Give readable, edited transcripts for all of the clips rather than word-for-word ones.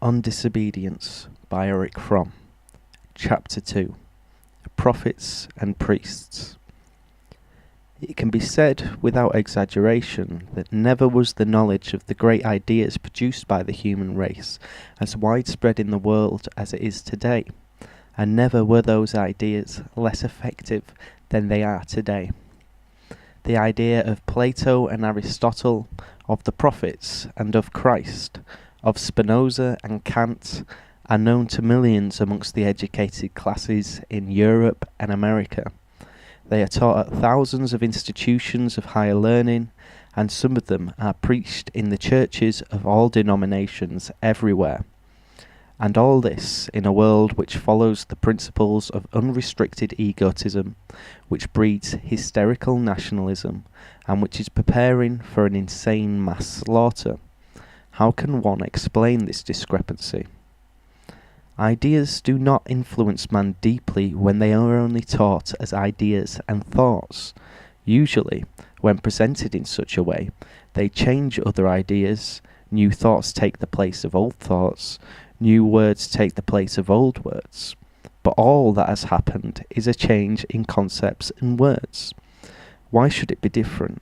On Disobedience by Erich Fromm. Chapter 2. Prophets and Priests. It can be said without exaggeration that never was the knowledge of the great ideas produced by the human race as widespread in the world as it is today, and never were those ideas less effective than they are today. The idea of Plato and Aristotle, of the prophets and of Christ, of Spinoza and Kant, are known to millions amongst the educated classes in Europe and America. They are taught at thousands of institutions of higher learning, and some of them are preached in the churches of all denominations everywhere. And all this in a world which follows the principles of unrestricted egotism, which breeds hysterical nationalism, and which is preparing for an insane mass slaughter. How can one explain this discrepancy? Ideas do not influence man deeply when they are only taught as ideas and thoughts. Usually, when presented in such a way, they change other ideas, new thoughts take the place of old thoughts, new words take the place of old words. But all that has happened is a change in concepts and words. Why should it be different?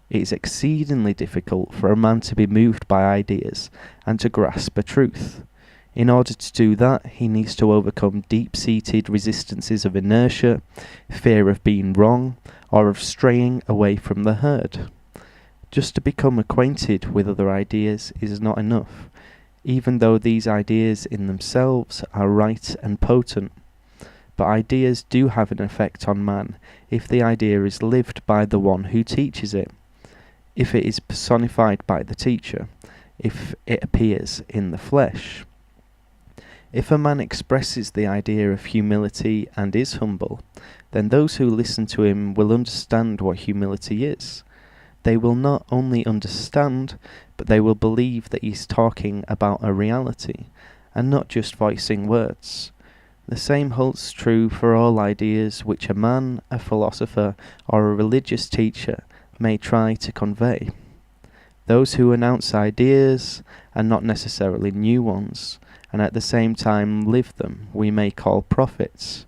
It is exceedingly difficult for a man to be moved by ideas and to grasp a truth. In order to do that, he needs to overcome deep-seated resistances of inertia, fear of being wrong, or of straying away from the herd. Just to become acquainted with other ideas is not enough, even though these ideas in themselves are right and potent. But ideas do have an effect on man if the idea is lived by the one who teaches it, if it is personified by the teacher, if it appears in the flesh. If a man expresses the idea of humility and is humble, then those who listen to him will understand what humility is. They will not only understand, but they will believe that he is talking about a reality, and not just voicing words. The same holds true for all ideas which a man, a philosopher, or a religious teacher may try to convey. Those who announce ideas, and not necessarily new ones, and at the same time live them, we may call prophets.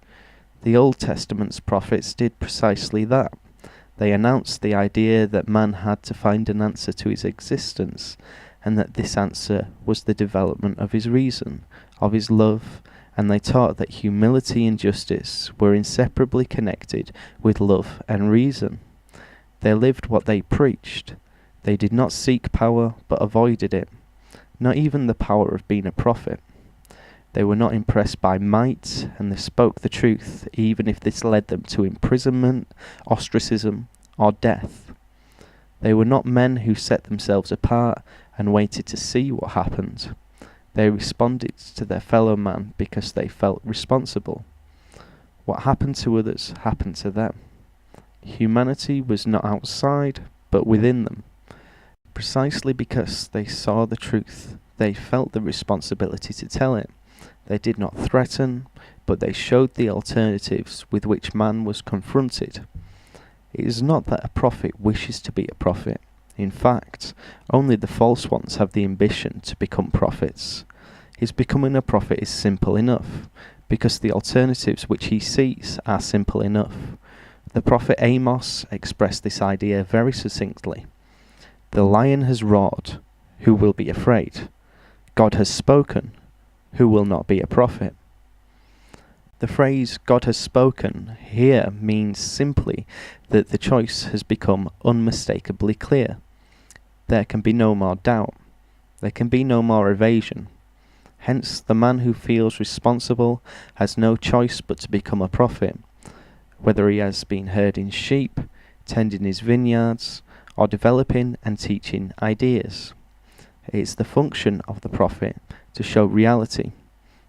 The Old Testament's prophets did precisely that. They announced the idea that man had to find an answer to his existence, and that this answer was the development of his reason, of his love, and they taught that humility and justice were inseparably connected with love and reason. They lived what they preached. They did not seek power, but avoided it, not even the power of being a prophet. They were not impressed by might, and they spoke the truth, even if this led them to imprisonment, ostracism, or death. They were not men who set themselves apart and waited to see what happened. They responded to their fellow man because they felt responsible. What happened to others happened to them. Humanity was not outside, but within them. Precisely because they saw the truth, they felt the responsibility to tell it. They did not threaten, but they showed the alternatives with which man was confronted. It is not that a prophet wishes to be a prophet. In fact, only the false ones have the ambition to become prophets. His becoming a prophet is simple enough, because the alternatives which he sees are simple enough. The prophet Amos expressed this idea very succinctly. The lion has roared, who will be afraid? God has spoken, who will not be a prophet? The phrase God has spoken here means simply that the choice has become unmistakably clear. There can be no more doubt. There can be no more evasion. Hence, the man who feels responsible has no choice but to become a prophet, whether he has been herding sheep, tending his vineyards, or developing and teaching ideas. It is the function of the prophet to show reality,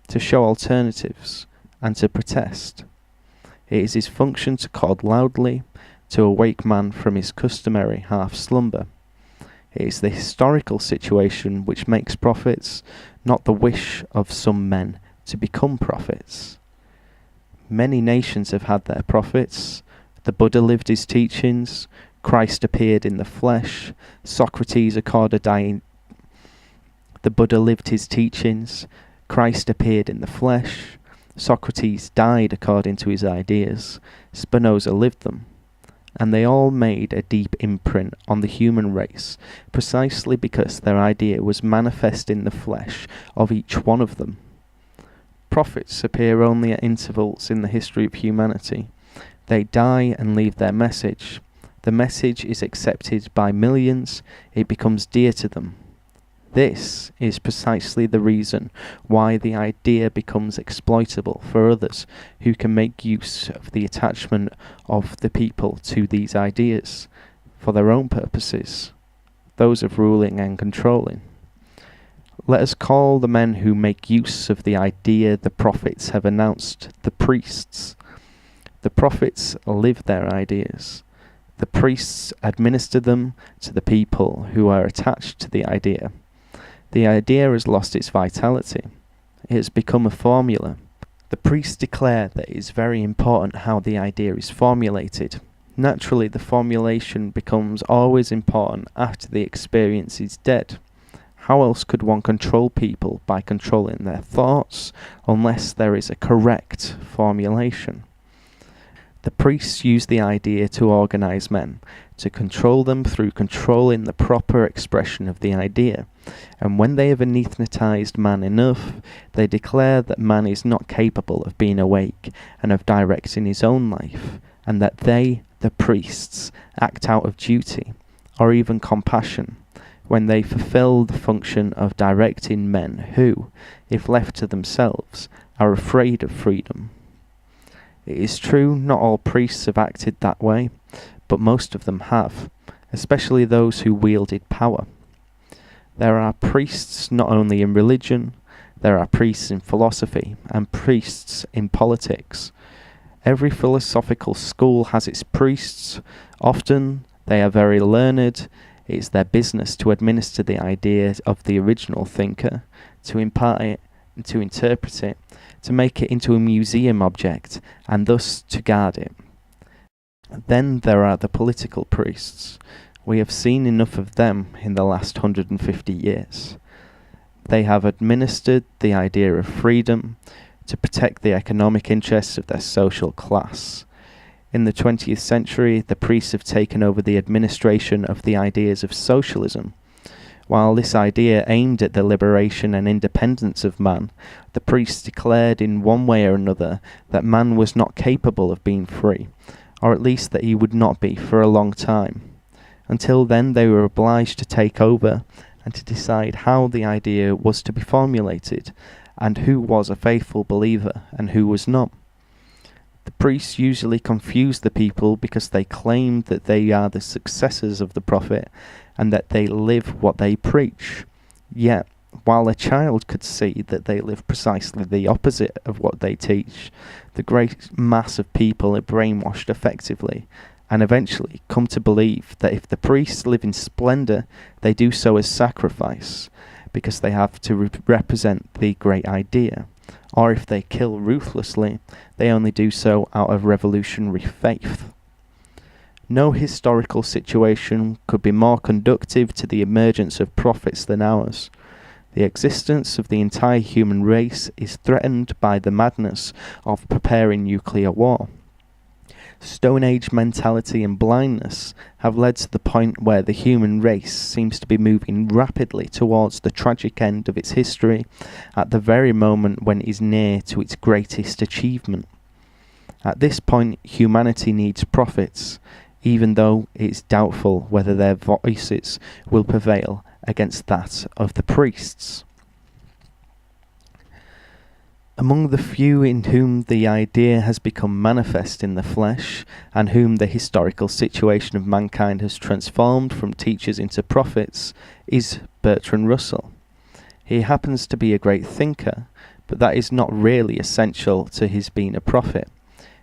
to show alternatives, and to protest. It is his function to call loudly, to awake man from his customary half-slumber. It is the historical situation which makes prophets, not the wish of some men to become prophets. Many nations have had their prophets. The Buddha lived his teachings, Christ appeared in the flesh, Socrates accorded The Buddha lived his teachings, Christ appeared in the flesh, Socrates died according to his ideas, Spinoza lived them, and they all made a deep imprint on the human race, precisely because their idea was manifest in the flesh of each one of them. Prophets appear only at intervals in the history of humanity. They die and leave their message. The message is accepted by millions, it becomes dear to them. This is precisely the reason why the idea becomes exploitable for others who can make use of the attachment of the people to these ideas for their own purposes, those of ruling and controlling. Let us call the men who make use of the idea the prophets have announced the priests. The prophets live their ideas. The priests administer them to the people who are attached to the idea. The idea has lost its vitality. It has become a formula. The priests declare that it is very important how the idea is formulated. Naturally, the formulation becomes always important after the experience is dead. How else could one control people by controlling their thoughts unless there is a correct formulation? The priests use the idea to organize men, to control them through controlling the proper expression of the idea. And when they have anesthetized man enough, they declare that man is not capable of being awake and of directing his own life, and that they, the priests, act out of duty, or even compassion, when they fulfill the function of directing men who, if left to themselves, are afraid of freedom. It is true not all priests have acted that way, but most of them have, especially those who wielded power. There are priests not only in religion, there are priests in philosophy and priests in politics. Every philosophical school has its priests. Often they are very learned. It is their business to administer the idea of the original thinker, to impart it, to interpret it, to make it into a museum object, and thus to guard it. Then there are the political priests. We have seen enough of them in the last 150 years. They have administered the idea of freedom to protect the economic interests of their social class. In the 20th century, the priests have taken over the administration of the ideas of socialism. While this idea aimed at the liberation and independence of man, the priests declared in one way or another that man was not capable of being free, or at least that he would not be for a long time. Until then, they were obliged to take over and to decide how the idea was to be formulated, and who was a faithful believer and who was not. The priests usually confuse the people because they claim that they are the successors of the prophet and that they live what they preach. Yet, while a child could see that they live precisely the opposite of what they teach, the great mass of people are brainwashed effectively and eventually come to believe that if the priests live in splendor, they do so as sacrifice, because they have to represent the great idea. Or if they kill ruthlessly, they only do so out of revolutionary faith. No historical situation could be more conducive to the emergence of prophets than ours. The existence of the entire human race is threatened by the madness of preparing nuclear war. Stone Age mentality and blindness have led to the point where the human race seems to be moving rapidly towards the tragic end of its history at the very moment when it is near to its greatest achievement. At this point, humanity needs prophets, even though it is doubtful whether their voices will prevail against that of the priests. Among the few in whom the idea has become manifest in the flesh, and whom the historical situation of mankind has transformed from teachers into prophets, is Bertrand Russell. He happens to be a great thinker, but that is not really essential to his being a prophet.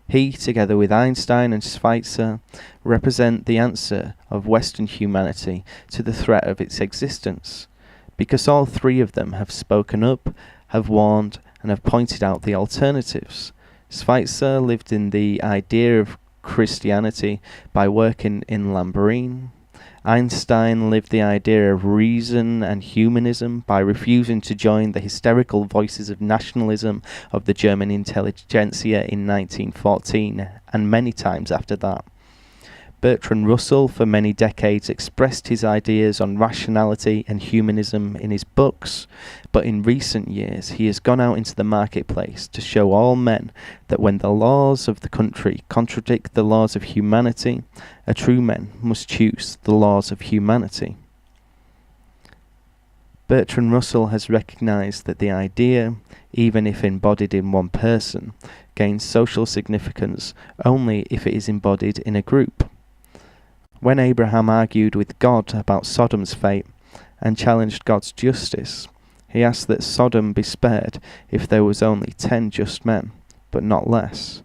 He, together with Einstein and Schweitzer, represent the answer of Western humanity to the threat of its existence, because all three of them have spoken up, have warned, and have pointed out the alternatives. Schweitzer lived in the idea of Christianity by working in Lamborghini, Einstein lived the idea of reason and humanism by refusing to join the hysterical voices of nationalism of the German intelligentsia in 1914, and many times after that. Bertrand Russell for many decades expressed his ideas on rationality and humanism in his books, but in recent years he has gone out into the marketplace to show all men that when the laws of the country contradict the laws of humanity, a true man must choose the laws of humanity. Bertrand Russell has recognized that the idea, even if embodied in one person, gains social significance only if it is embodied in a group. When Abraham argued with God about Sodom's fate and challenged God's justice, he asked that Sodom be spared if there was only 10 just men, but not less.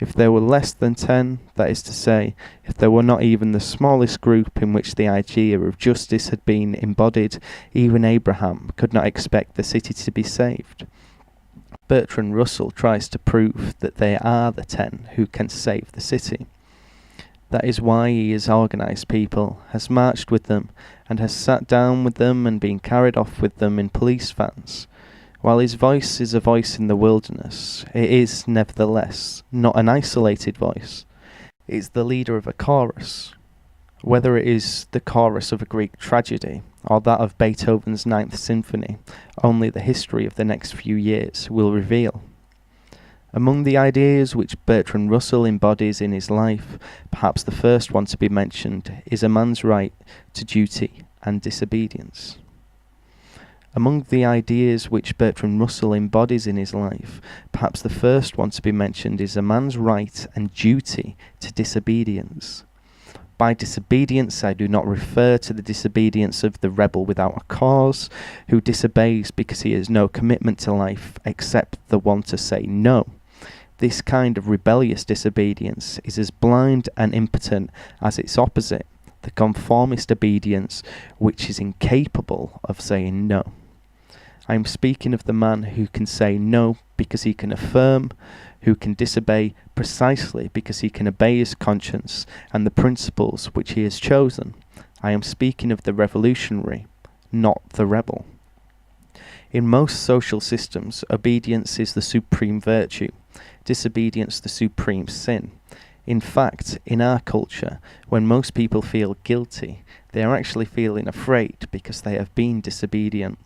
If there were less than 10, that is to say, if there were not even the smallest group in which the idea of justice had been embodied, even Abraham could not expect the city to be saved. Bertrand Russell tries to prove that they are the 10 who can save the city. That is why he has organised people, has marched with them, and has sat down with them and been carried off with them in police vans. While his voice is a voice in the wilderness, it is, nevertheless, not an isolated voice. It is the leader of a chorus. Whether it is the chorus of a Greek tragedy, or that of Beethoven's Ninth Symphony, only the history of the next few years will reveal. Among the ideas which Bertrand Russell embodies in his life, perhaps the first one to be mentioned is a man's right to duty and disobedience. Among the ideas which Bertrand Russell embodies in his life, perhaps the first one to be mentioned is a man's right and duty to disobedience. By disobedience, I do not refer to the disobedience of the rebel without a cause, who disobeys because he has no commitment to life except the one to say no. This kind of rebellious disobedience is as blind and impotent as its opposite, the conformist obedience, which is incapable of saying no. I am speaking of the man who can say no because he can affirm, who can disobey precisely because he can obey his conscience and the principles which he has chosen. I am speaking of the revolutionary, not the rebel. In most social systems, obedience is the supreme virtue, disobedience the supreme sin. In fact, in our culture, when most people feel guilty, they are actually feeling afraid because they have been disobedient.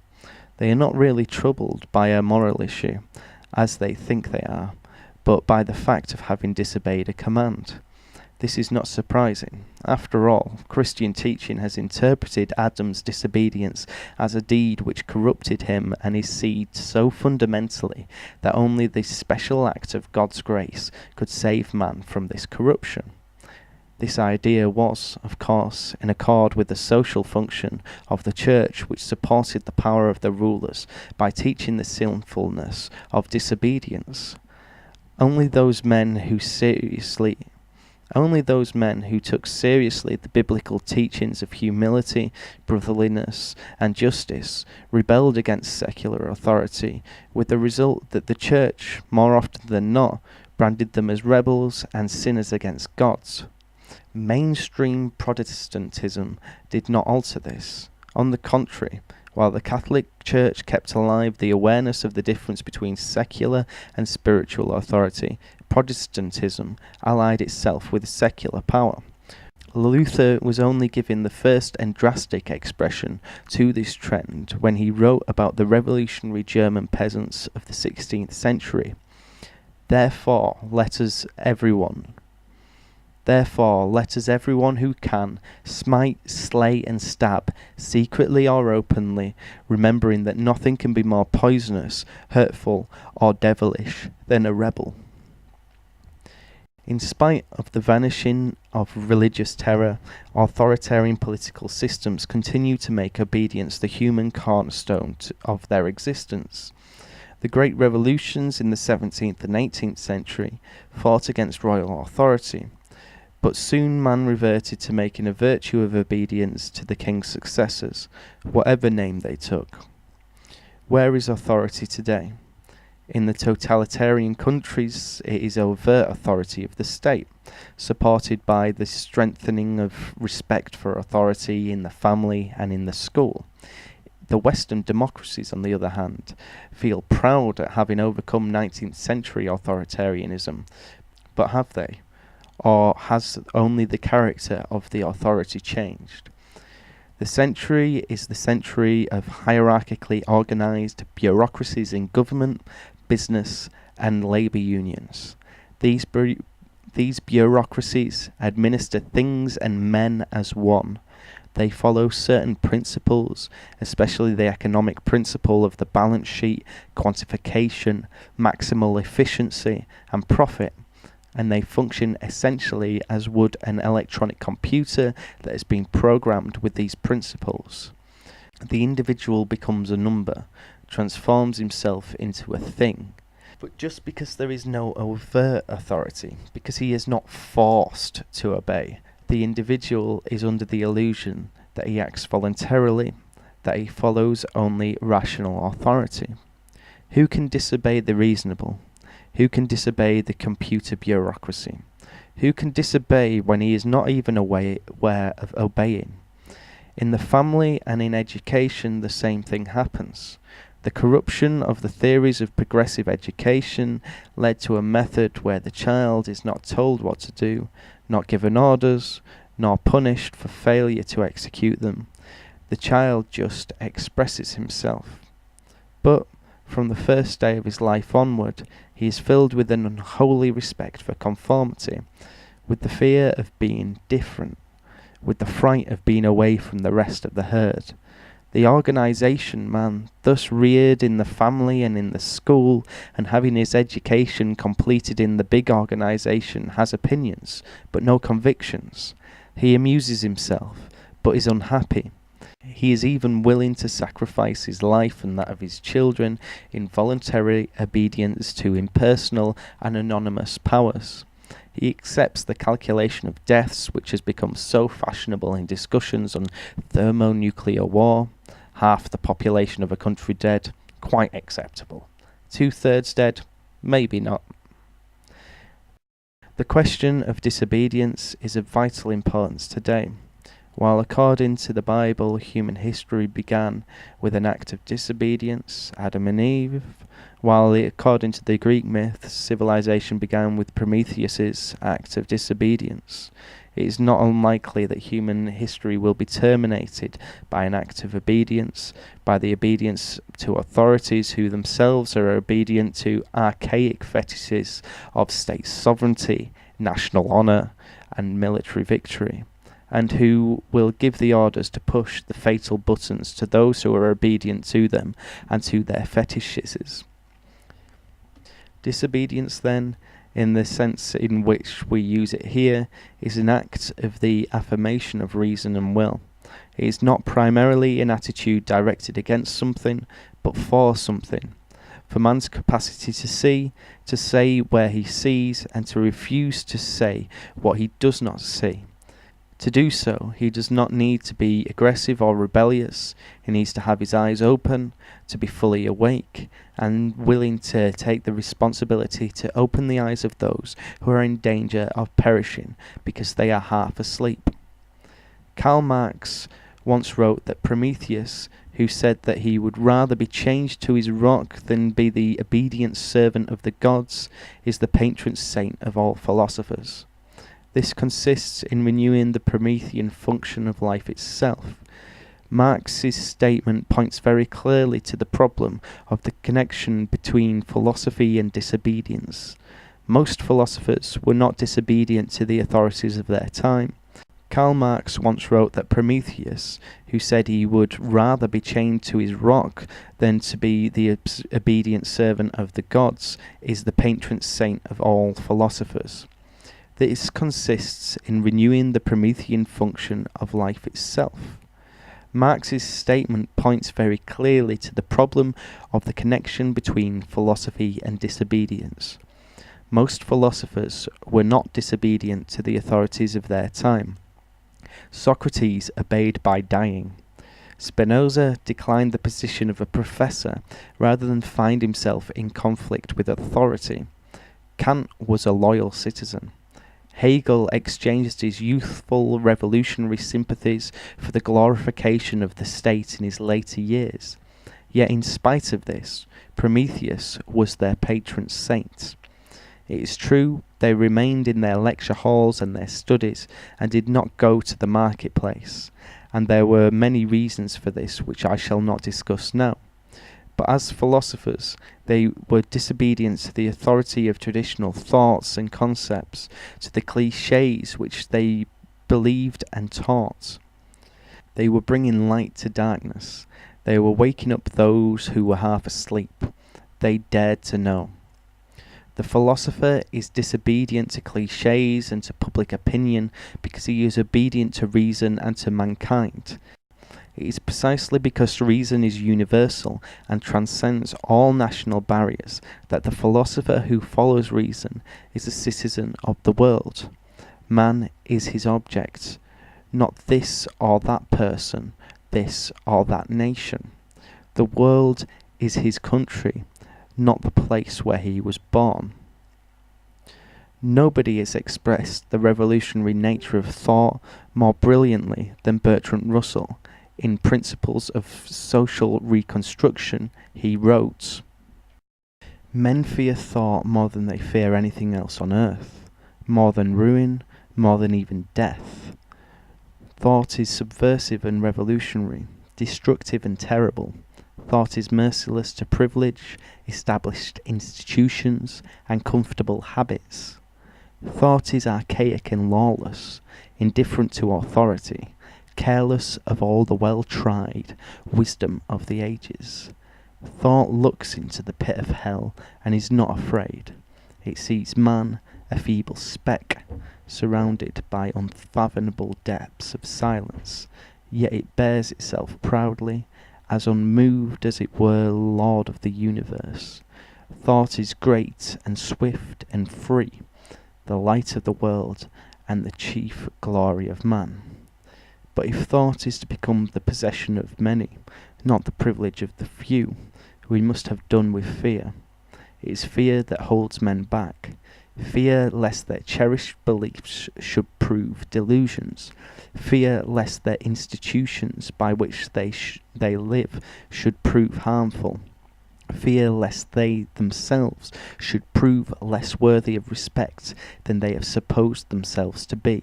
They are not really troubled by a moral issue, as they think they are, but by the fact of having disobeyed a command. This is not surprising. After all, Christian teaching has interpreted Adam's disobedience as a deed which corrupted him and his seed so fundamentally that only the special act of God's grace could save man from this corruption. This idea was, of course, in accord with the social function of the Church, which supported the power of the rulers by teaching the sinfulness of disobedience. Only those men who took seriously the biblical teachings of humility, brotherliness, and justice rebelled against secular authority, with the result that the Church, more often than not, branded them as rebels and sinners against God. Mainstream Protestantism did not alter this. On the contrary, while the Catholic Church kept alive the awareness of the difference between secular and spiritual authority, Protestantism allied itself with secular power. Luther was only giving the first and drastic expression to this trend when he wrote about the revolutionary German peasants of the 16th century. Therefore, let us everyone who can smite, slay, and stab, secretly or openly, remembering that nothing can be more poisonous, hurtful, or devilish than a rebel. In spite of the vanishing of religious terror, authoritarian political systems continue to make obedience the human cornerstone of their existence. The great revolutions in the 17th and 18th century fought against royal authority, but soon man reverted to making a virtue of obedience to the king's successors, whatever name they took. Where is authority today? In the totalitarian countries, it is overt authority of the state, supported by the strengthening of respect for authority in the family and in the school. The Western democracies, on the other hand, feel proud at having overcome 19th century authoritarianism, but have they? Or has only the character of the authority changed? The century is the century of hierarchically organised bureaucracies in government, business and labour unions. These bureaucracies administer things and men as one. They follow certain principles, especially the economic principle of the balance sheet, quantification, maximal efficiency and profit, and they function essentially as would an electronic computer that has been programmed with these principles. The individual becomes a number, transforms himself into a thing. But just because there is no overt authority, because he is not forced to obey, the individual is under the illusion that he acts voluntarily, that he follows only rational authority. Who can disobey the reasonable? Who can disobey the computer bureaucracy? Who can disobey when he is not even aware of obeying? In the family and in education, the same thing happens. The corruption of the theories of progressive education led to a method where the child is not told what to do, not given orders, nor punished for failure to execute them. The child just expresses himself. But from the first day of his life onward, he is filled with an unholy respect for conformity, with the fear of being different, with the fright of being away from the rest of the herd. The organisation man, thus reared in the family and in the school, and having his education completed in the big organisation, has opinions, but no convictions. He amuses himself, but is unhappy. He is even willing to sacrifice his life and that of his children in voluntary obedience to impersonal and anonymous powers. He accepts the calculation of deaths, which has become so fashionable in discussions on thermonuclear war. Half the population of a country dead, quite acceptable. 2/3 dead, maybe not. The question of disobedience is of vital importance today. While according to the Bible, human history began with an act of disobedience, Adam and Eve, while according to the Greek myths, civilization began with Prometheus's act of disobedience. It is not unlikely that human history will be terminated by an act of obedience, by the obedience to authorities who themselves are obedient to archaic fetishes of state sovereignty, national honour, and military victory, and who will give the orders to push the fatal buttons to those who are obedient to them and to their fetishes. Disobedience, then, in the sense in which we use it here, is an act of the affirmation of reason and will. It is not primarily an attitude directed against something, but for something. For man's capacity to see, to say where he sees, and to refuse to say what he does not see. To do so, he does not need to be aggressive or rebellious. He needs to have his eyes open, to be fully awake, and willing to take the responsibility to open the eyes of those who are in danger of perishing because they are half asleep. Karl Marx once wrote that Prometheus, who said that he would rather be changed to his rock than be the obedient servant of the gods, is the patron saint of all philosophers. This consists in renewing the Promethean function of life itself. Marx's statement points very clearly to the problem of the connection between philosophy and disobedience. Most philosophers were not disobedient to the authorities of their time. Karl Marx once wrote that Prometheus, who said he would rather be chained to his rock than to be the obedient servant of the gods, is the patron saint of all philosophers. This consists in renewing the Promethean function of life itself. Marx's statement points very clearly to the problem of the connection between philosophy and disobedience. Most philosophers were not disobedient to the authorities of their time. Socrates obeyed by dying. Spinoza declined the position of a professor rather than find himself in conflict with authority. Kant was a loyal citizen. Hegel exchanged his youthful revolutionary sympathies for the glorification of the state in his later years. Yet in spite of this, Prometheus was their patron saint. It is true, they remained in their lecture halls and their studies, and did not go to the marketplace, and there were many reasons for this which I shall not discuss now. But as philosophers, they were disobedient to the authority of traditional thoughts and concepts, to the clichés which they believed and taught. They were bringing light to darkness. They were waking up those who were half asleep. They dared to know. The philosopher is disobedient to clichés and to public opinion because he is obedient to reason and to mankind. It is precisely because reason is universal and transcends all national barriers that the philosopher who follows reason is a citizen of the world. Man is his object, not this or that person, this or that nation. The world is his country, not the place where he was born. Nobody has expressed the revolutionary nature of thought more brilliantly than Bertrand Russell. In Principles of Social Reconstruction, he wrote, "Men fear thought more than they fear anything else on earth, more than ruin, more than even death. Thought is subversive and revolutionary, destructive and terrible. Thought is merciless to privilege, established institutions, and comfortable habits. Thought is archaic and lawless, indifferent to authority, careless of all the well-tried wisdom of the ages. Thought looks into the pit of hell and is not afraid. It sees man, a feeble speck, surrounded by unfathomable depths of silence, yet it bears itself proudly, as unmoved as it were Lord of the universe. Thought is great and swift and free, the light of the world and the chief glory of man. But if thought is to become the possession of many, not the privilege of the few, we must have done with fear. It is fear that holds men back, fear lest their cherished beliefs should prove delusions, fear lest their institutions by which they live should prove harmful, fear lest they themselves should prove less worthy of respect than they have supposed themselves to be.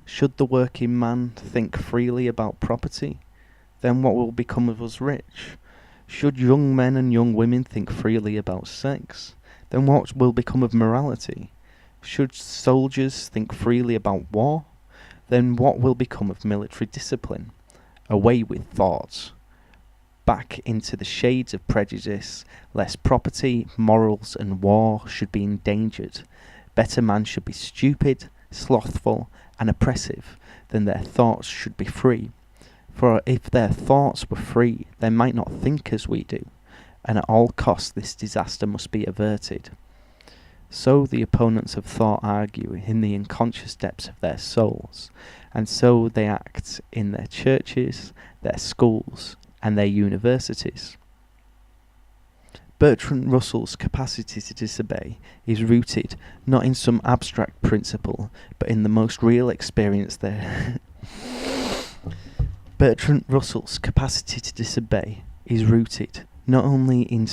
Should the working man think freely about property, then what will become of us rich? Should young men and young women think freely about sex, then what will become of morality? Should soldiers think freely about war, then what will become of military discipline? Away with thought, back into the shades of prejudice, lest property, morals, and war should be endangered. Better man should be stupid, slothful, and oppressive than their thoughts should be free. For if their thoughts were free, they might not think as we do, and at all costs this disaster must be averted. So the opponents of thought argue in the unconscious depths of their souls, and so they act in their churches, their schools, and their universities. Bertrand Russell's capacity to disobey is rooted not in some abstract principle, but in the most real experience there. Bertrand Russell's capacity to disobey is rooted not only in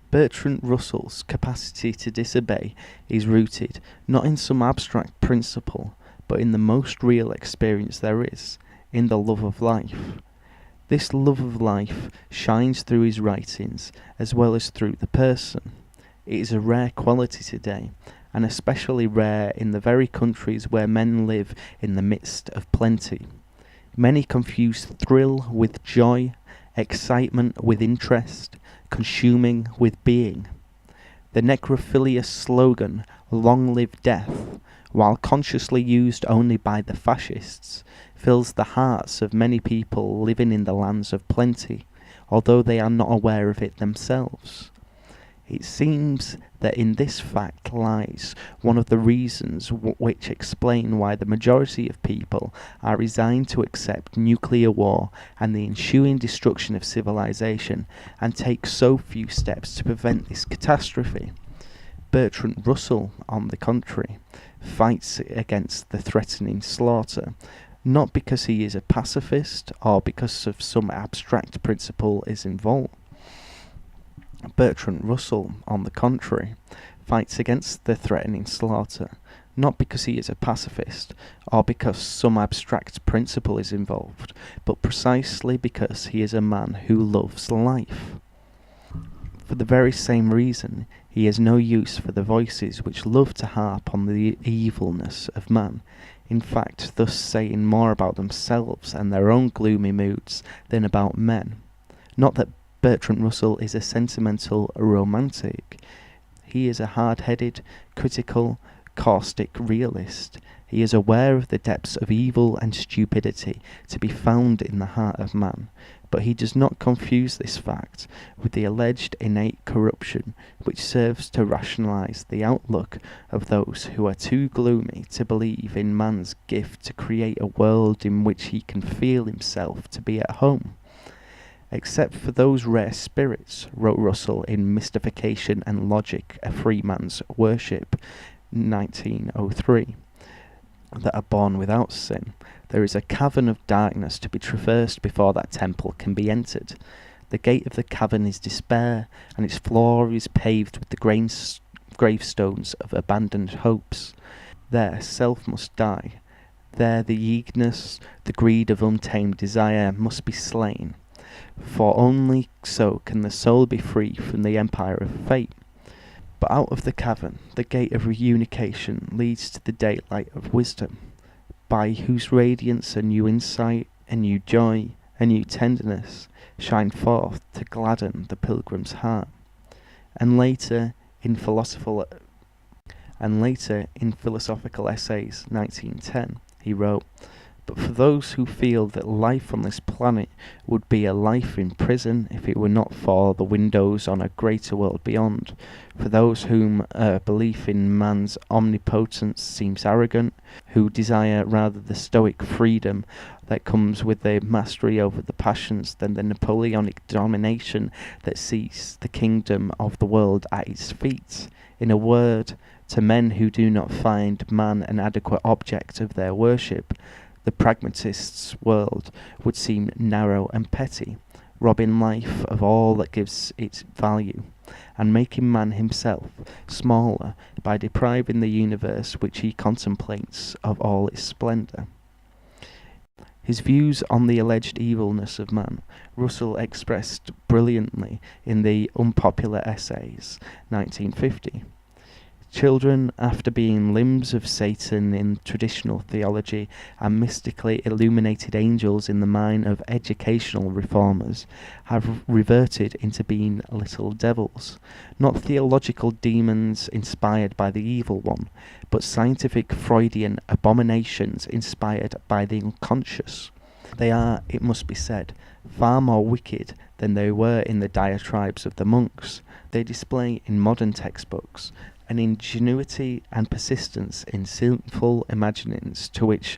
Bertrand Russell's capacity to disobey is rooted not in some abstract principle, but in the most real experience there is, in the love of life. This love of life shines through his writings as well as through the person. It is a rare quality today, and especially rare in the very countries where men live in the midst of plenty. Many confuse thrill with joy, excitement with interest, consuming with being. The necrophilia slogan, "Long live death," while consciously used only by the fascists, fills the hearts of many people living in the lands of plenty, although they are not aware of it themselves. It seems that in this fact lies one of the reasons which explain why the majority of people are resigned to accept nuclear war and the ensuing destruction of civilization, and take so few steps to prevent this catastrophe. Bertrand Russell, on the contrary, fights against the threatening slaughter, not because he is a pacifist or because of some abstract principle is involved. Bertrand Russell, on the contrary, fights against the threatening slaughter, not because he is a pacifist or because some abstract principle is involved, but precisely because he is a man who loves life. For the very same reason, he has no use for the voices which love to harp on the evilness of man, in fact thus saying more about themselves and their own gloomy moods than about men. Not that Bertrand Russell is a sentimental romantic. He is a hard-headed, critical, caustic realist. He is aware of the depths of evil and stupidity to be found in the heart of man, but he does not confuse this fact with the alleged innate corruption which serves to rationalize the outlook of those who are too gloomy to believe in man's gift to create a world in which he can feel himself to be at home. Except for those rare spirits, wrote Russell in Mystification and Logic, A Free Man's Worship, 1903, that are born without sin, there is a cavern of darkness to be traversed before that temple can be entered. The gate of the cavern is despair, and its floor is paved with the gravestones of abandoned hopes. There self must die. There the eagerness, the greed of untamed desire must be slain, for only so can the soul be free from the empire of fate. But out of the cavern, the gate of reunification leads to the daylight of wisdom, by whose radiance a new insight, a new joy, a new tenderness shine forth to gladden the pilgrim's heart. And later, in Philosophical Essays, 1910, he wrote, "But for those who feel that life on this planet would be a life in prison if it were not for the windows on a greater world beyond, for those whom a belief in man's omnipotence seems arrogant, who desire rather the stoic freedom that comes with the mastery over the passions than the Napoleonic domination that sees the kingdom of the world at its feet, in a word, to men who do not find man an adequate object of their worship, the pragmatist's world would seem narrow and petty, robbing life of all that gives it value, and making man himself smaller by depriving the universe which he contemplates of all its splendour." His views on the alleged evilness of man, Russell expressed brilliantly in the Unpopular Essays, 1950. Children, after being limbs of Satan in traditional theology and mystically illuminated angels in the mind of educational reformers, have reverted into being little devils, not theological demons inspired by the evil one, but scientific Freudian abominations inspired by the unconscious. They are, it must be said, far more wicked than they were in the diatribes of the monks. They display in modern textbooks an ingenuity and persistence in sinful imaginings to which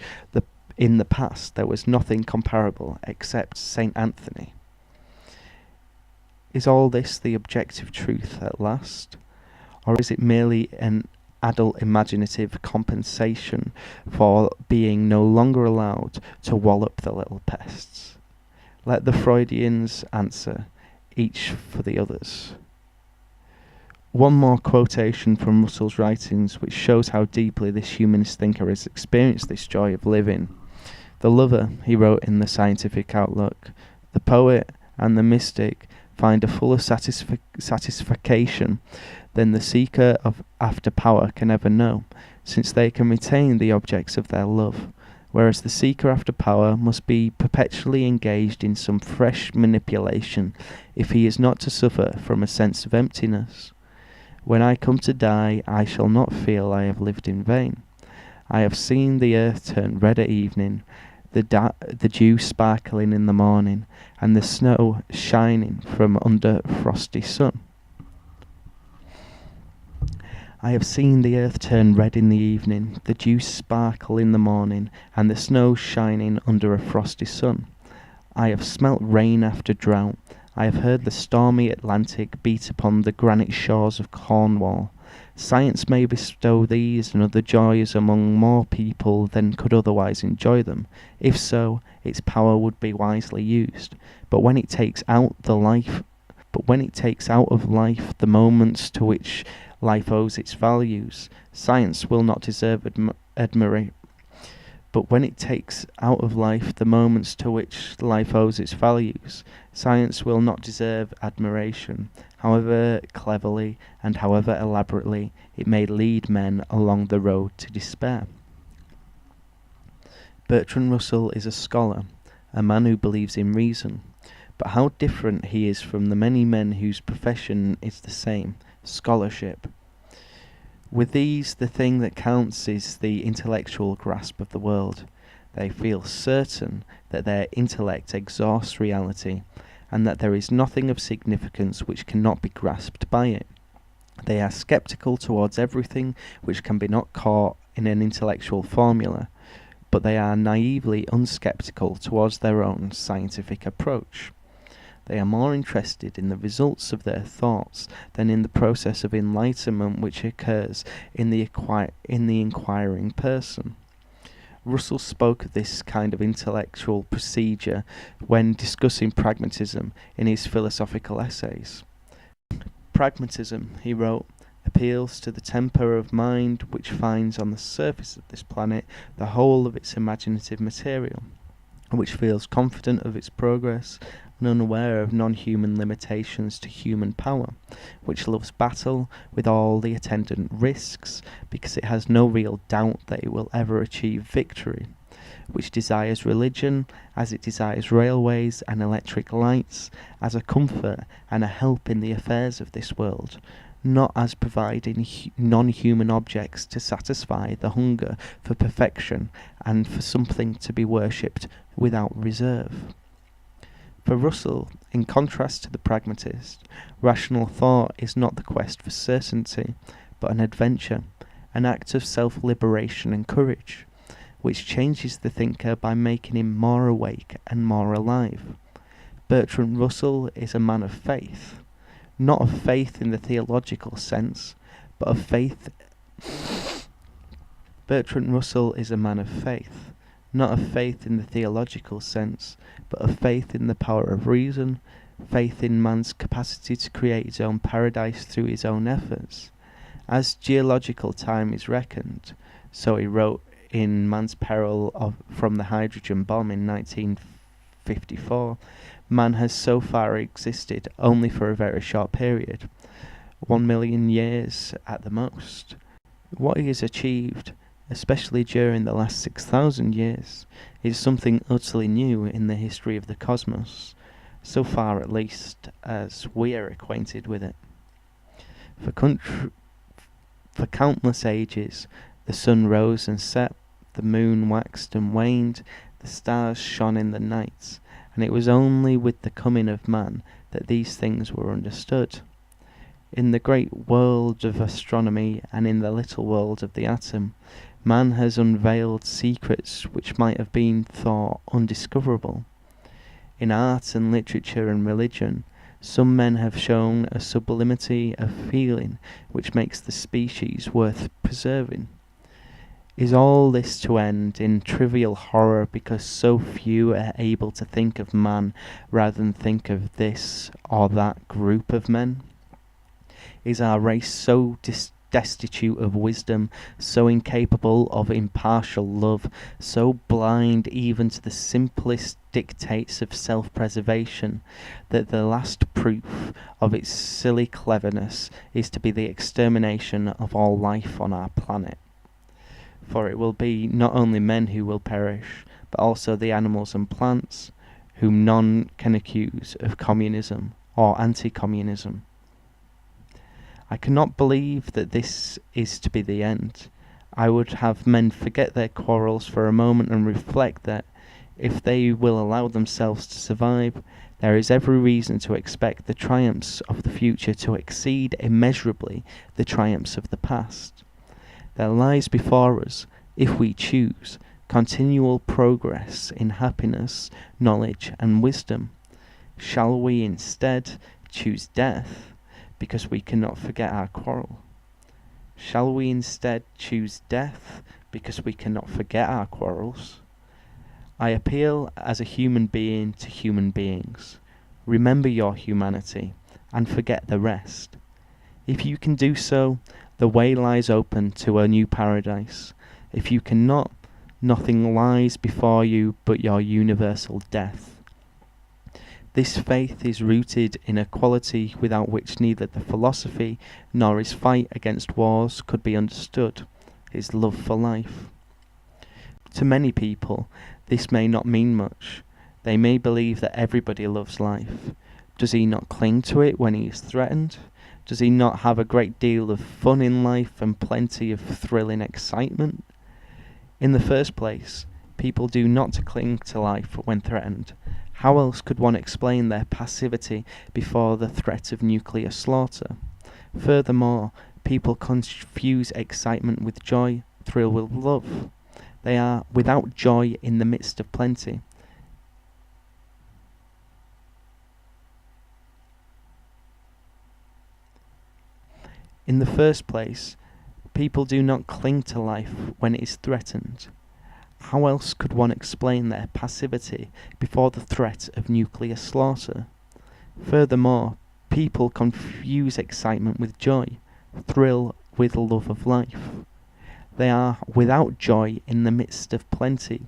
in the past there was nothing comparable except St. Anthony. Is all this the objective truth at last? Or is it merely an adult imaginative compensation for being no longer allowed to wallop the little pests? Let the Freudians answer, each for the others. One more quotation from Russell's writings which shows how deeply this humanist thinker has experienced this joy of living. The lover, he wrote in the Scientific Outlook, the poet and the mystic find a fuller satisfaction than the seeker after power can ever know, since they can retain the objects of their love, whereas the seeker after power must be perpetually engaged in some fresh manipulation if he is not to suffer from a sense of emptiness. When I come to die, I shall not feel I have lived in vain. I have seen the earth turn red at evening, the dew sparkling in the morning, and the snow shining from under a frosty sun. I have seen the earth turn red in the evening, the dew sparkle in the morning, and the snow shining under a frosty sun. I have smelt rain after drought. I have heard the stormy Atlantic beat upon the granite shores of Cornwall. Science may bestow these and other joys among more people than could otherwise enjoy them. If so, its power would be wisely used. But when it takes out of life the moments to which life owes its values, science will not deserve admiration. But when it takes out of life the moments to which life owes its values, science will not deserve admiration, however cleverly and however elaborately it may lead men along the road to despair. Bertrand Russell is a scholar, a man who believes in reason, but how different he is from the many men whose profession is the same, scholarship. With these, the thing that counts is the intellectual grasp of the world. They feel certain that their intellect exhausts reality, and that there is nothing of significance which cannot be grasped by it. They are sceptical towards everything which can be not caught in an intellectual formula, but they are naively unskeptical towards their own scientific approach. They are more interested in the results of their thoughts than in the process of enlightenment which occurs in the inquiring person. Russell spoke of this kind of intellectual procedure when discussing pragmatism in his philosophical essays. Pragmatism, he wrote, appeals to the temper of mind which finds on the surface of this planet the whole of its imaginative material, which feels confident of its progress and unaware of non-human limitations to human power, which loves battle with all the attendant risks, because it has no real doubt that it will ever achieve victory, which desires religion as it desires railways and electric lights, as a comfort and a help in the affairs of this world, not as providing non-human objects to satisfy the hunger for perfection and for something to be worshipped without reserve. For Russell, in contrast to the pragmatist, rational thought is not the quest for certainty, but an adventure, an act of self-liberation and courage, which changes the thinker by making him more awake and more alive. Bertrand Russell is a man of faith, not of faith in the theological sense, but of faith. Bertrand Russell is a man of faith, not of faith in the theological sense, but of faith in the power of reason, faith in man's capacity to create his own paradise through his own efforts. As geological time is reckoned, so he wrote in Man's Peril from the Hydrogen Bomb in 1954, man has so far existed only for a very short period, 1 million years at the most. What he has achieved, especially during the last 6,000 years, is something utterly new in the history of the cosmos, so far at least as we are acquainted with it. For countless ages, the sun rose and set, the moon waxed and waned, the stars shone in the night, and it was only with the coming of man that these things were understood. In the great world of astronomy and in the little world of the atom, man has unveiled secrets which might have been thought undiscoverable. In art and literature and religion, some men have shown a sublimity of feeling which makes the species worth preserving. Is all this to end in trivial horror because so few are able to think of man rather than think of this or that group of men? Is our race so destitute of wisdom, so incapable of impartial love, so blind even to the simplest dictates of self-preservation, that the last proof of its silly cleverness is to be the extermination of all life on our planet? For it will be not only men who will perish, but also the animals and plants, whom none can accuse of communism or anti-communism. I cannot believe that this is to be the end. I would have men forget their quarrels for a moment and reflect that, if they will allow themselves to survive, There is every reason to expect the triumphs of the future to exceed immeasurably the triumphs of the past. There lies before us, if we choose, continual progress in happiness, knowledge, and wisdom. Shall we instead choose death, because we cannot forget our quarrel? Shall we instead choose death, because we cannot forget our quarrels? I appeal as a human being to human beings. Remember your humanity, and forget the rest. If you can do so, the way lies open to a new paradise. If you cannot, nothing lies before you but your universal death. This faith is rooted in a quality without which neither the philosophy nor his fight against wars could be understood, his love for life. To many people, this may not mean much. They may believe that everybody loves life. Does he not cling to it when he is threatened? Does he not have a great deal of fun in life and plenty of thrilling excitement? In the first place, people do not cling to life when threatened. How else could one explain their passivity before the threat of nuclear slaughter? Furthermore, people confuse excitement with joy, thrill with love. They are without joy in the midst of plenty. In the first place, people do not cling to life when it is threatened. How else could one explain their passivity before the threat of nuclear slaughter? Furthermore, people confuse excitement with joy, thrill with love of life. They are without joy in the midst of plenty.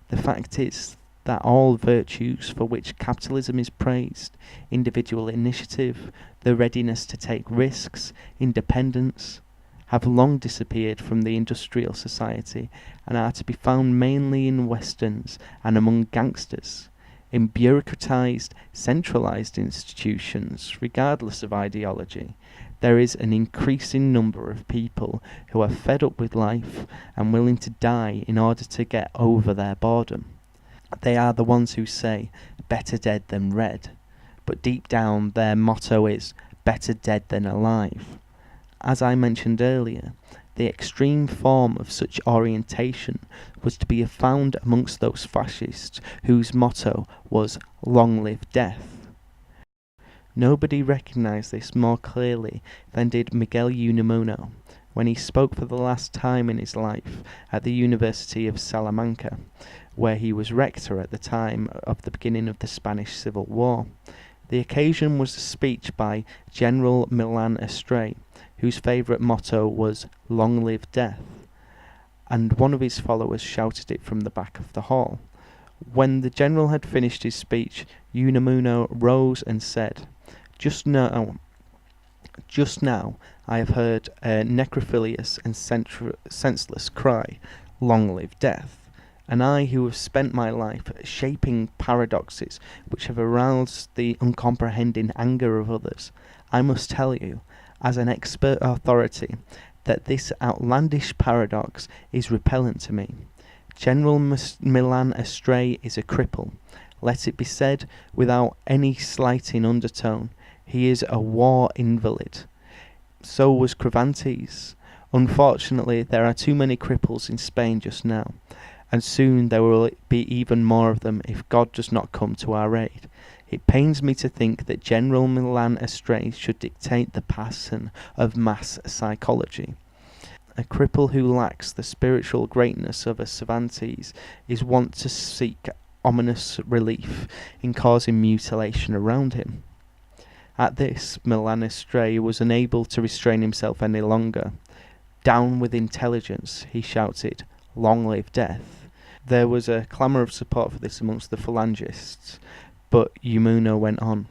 The fact is that all virtues for which capitalism is praised, individual initiative, the readiness to take risks, independence, have long disappeared from the industrial society and are to be found mainly in westerns and among gangsters, in bureaucratized, centralized institutions, regardless of ideology. There is an increasing number of people who are fed up with life and willing to die in order to get over their boredom. They are the ones who say, better dead than red, but deep down their motto is, better dead than alive. As I mentioned earlier, the extreme form of such orientation was to be found amongst those fascists whose motto was, long live death. Nobody recognized this more clearly than did Miguel Unamuno when he spoke for the last time in his life at the University of Salamanca, where he was rector at the time of the beginning of the Spanish Civil War. The occasion was a speech by General Milan Estrella, whose favourite motto was "Long live death," and one of his followers shouted it from the back of the hall. When the general had finished his speech, Unamuno rose and said, Just now I have heard a necrophilious and senseless cry, long live death. And I, who have spent my life shaping paradoxes which have aroused the uncomprehending anger of others, I must tell you, as an expert authority, that this outlandish paradox is repellent to me. General Milan Estrella is a cripple. Let it be said without any slighting undertone. He is a war invalid. So was Cervantes. Unfortunately, there are too many cripples in Spain just now, and soon there will be even more of them if God does not come to our aid. It pains me to think that General Milan Estrella should dictate the pattern of mass psychology. A cripple who lacks the spiritual greatness of a Cervantes is wont to seek ominous relief in causing mutilation around him. At this, Milan Estrella was unable to restrain himself any longer. Down with intelligence, he shouted, long live death. There was a clamour of support for this amongst the phalangists, but Unamuno went on.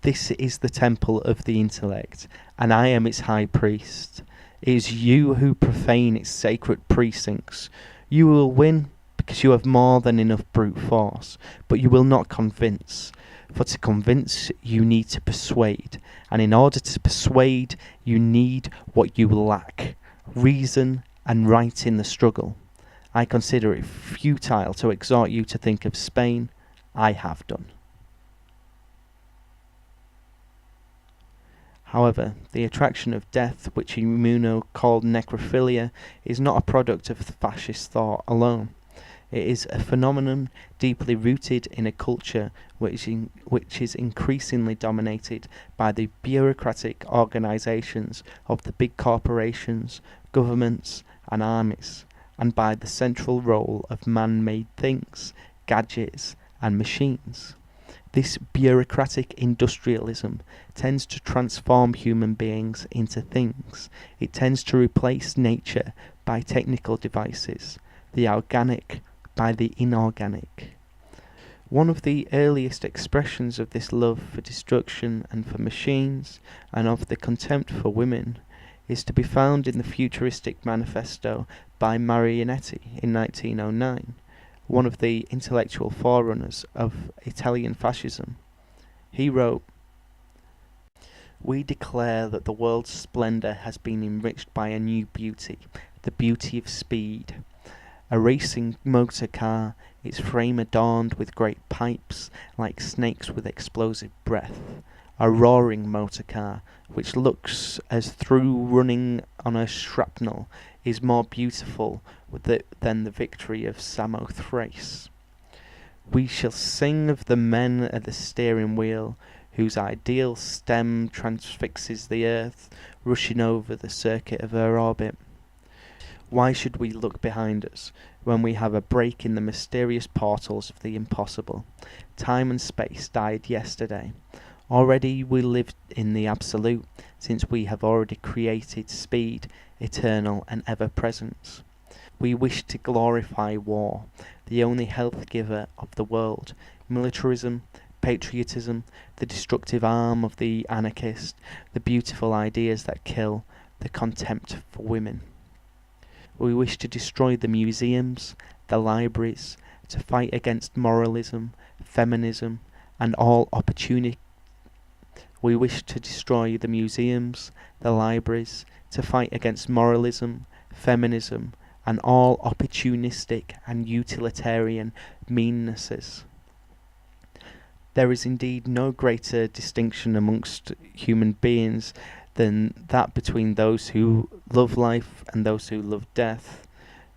This is the temple of the intellect, and I am its high priest. It is you who profane its sacred precincts. You will win because you have more than enough brute force, but you will not convince. For to convince, you need to persuade, and in order to persuade, you need what you lack, reason and right in the struggle. I consider it futile to exhort you to think of Spain. I have done. However, the attraction of death, which Immuno called necrophilia, is not a product of fascist thought alone. It is a phenomenon deeply rooted in a culture which is increasingly dominated by the bureaucratic organisations of the big corporations, governments and armies, and by the central role of man-made things, gadgets and machines. This bureaucratic industrialism tends to transform human beings into things. It tends to replace nature by technical devices, the organic by the inorganic. One of the earliest expressions of this love for destruction and for machines, and of the contempt for women, is to be found in the futuristic manifesto by Marinetti in 1909, one of the intellectual forerunners of Italian fascism. He wrote, "We declare that the world's splendour has been enriched by a new beauty, the beauty of speed. A racing motor car, its frame adorned with great pipes, like snakes with explosive breath. A roaring motor car, which looks as through running on a shrapnel, is more beautiful than the victory of Samothrace. We shall sing of the men at the steering wheel, whose ideal stem transfixes the earth, rushing over the circuit of her orbit. Why should we look behind us, when we have a break in the mysterious portals of the impossible? Time and space died yesterday. Already we live in the absolute, since we have already created speed, eternal and ever-present. We wish to glorify war, the only health-giver of the world, militarism, patriotism, the destructive arm of the anarchist, the beautiful ideas that kill, the contempt for women. We wish to destroy the museums, the libraries, to fight against moralism, feminism, and all opportunity. We wish to destroy the museums, the libraries, to fight against moralism, feminism, and all opportunistic and utilitarian meannesses. There is indeed no greater distinction amongst human beings than that between those who love life and those who love death.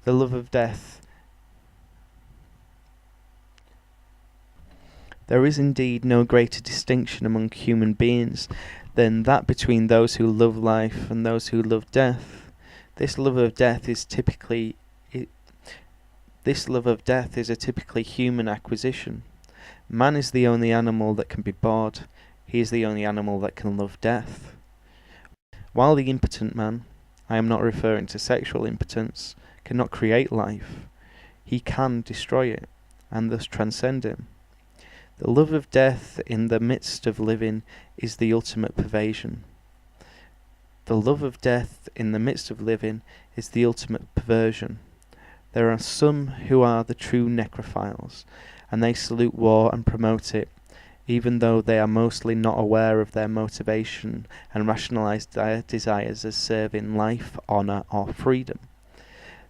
The love of death. There is indeed no greater distinction among human beings than that between those who love life and those who love death. This love of death is a typically human acquisition. Man is the only animal that can be bored. He is the only animal that can love death. While the impotent man, I am not referring to sexual impotence, cannot create life, he can destroy it, and thus transcend it. The love of death in the midst of living is the ultimate perversion. The love of death in the midst of living is the ultimate perversion. There are some who are the true necrophiles, and they salute war and promote it, even though they are mostly not aware of their motivation and rationalize their desires as serving life, honor, or freedom.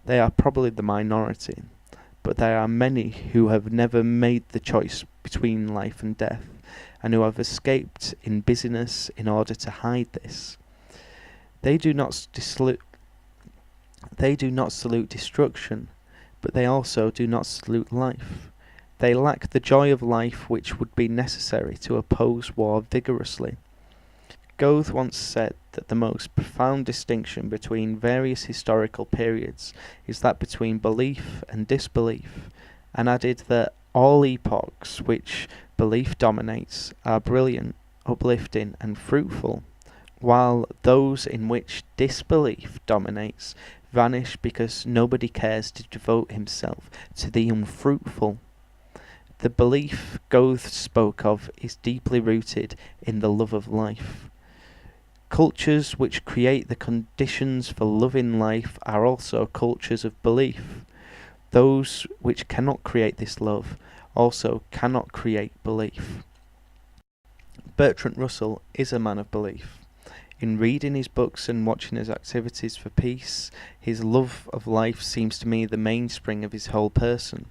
They are probably the minority, but there are many who have never made the choice between life and death, and who have escaped in busyness in order to hide this. They do not salute destruction, but they also do not salute life. They lack the joy of life which would be necessary to oppose war vigorously. Goethe once said that the most profound distinction between various historical periods is that between belief and disbelief, and added that all epochs which belief dominates are brilliant, uplifting and fruitful, while those in which disbelief dominates vanish because nobody cares to devote himself to the unfruitful. The belief Goethe spoke of is deeply rooted in the love of life. Cultures which create the conditions for loving life are also cultures of belief. Those which cannot create this love also cannot create belief. Bertrand Russell is a man of belief. In reading his books and watching his activities for peace, his love of life seems to me the mainspring of his whole person.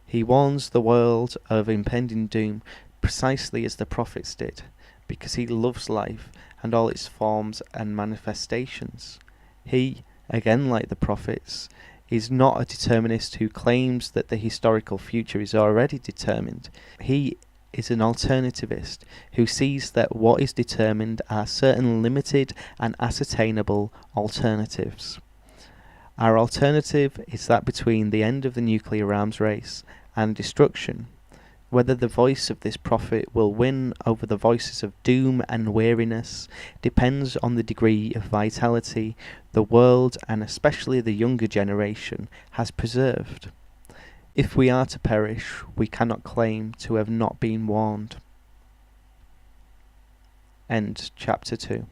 He warns the world of impending doom precisely as the prophets did, because he loves life and all its forms and manifestations. He, again like the prophets, is not a determinist who claims that the historical future is already determined. He is an alternativist who sees that what is determined are certain limited and ascertainable alternatives. Our alternative is that between the end of the nuclear arms race and destruction. Whether the voice of this prophet will win over the voices of doom and weariness depends on the degree of vitality the world, and especially the younger generation, has preserved. If we are to perish, we cannot claim to have not been warned. End chapter 2.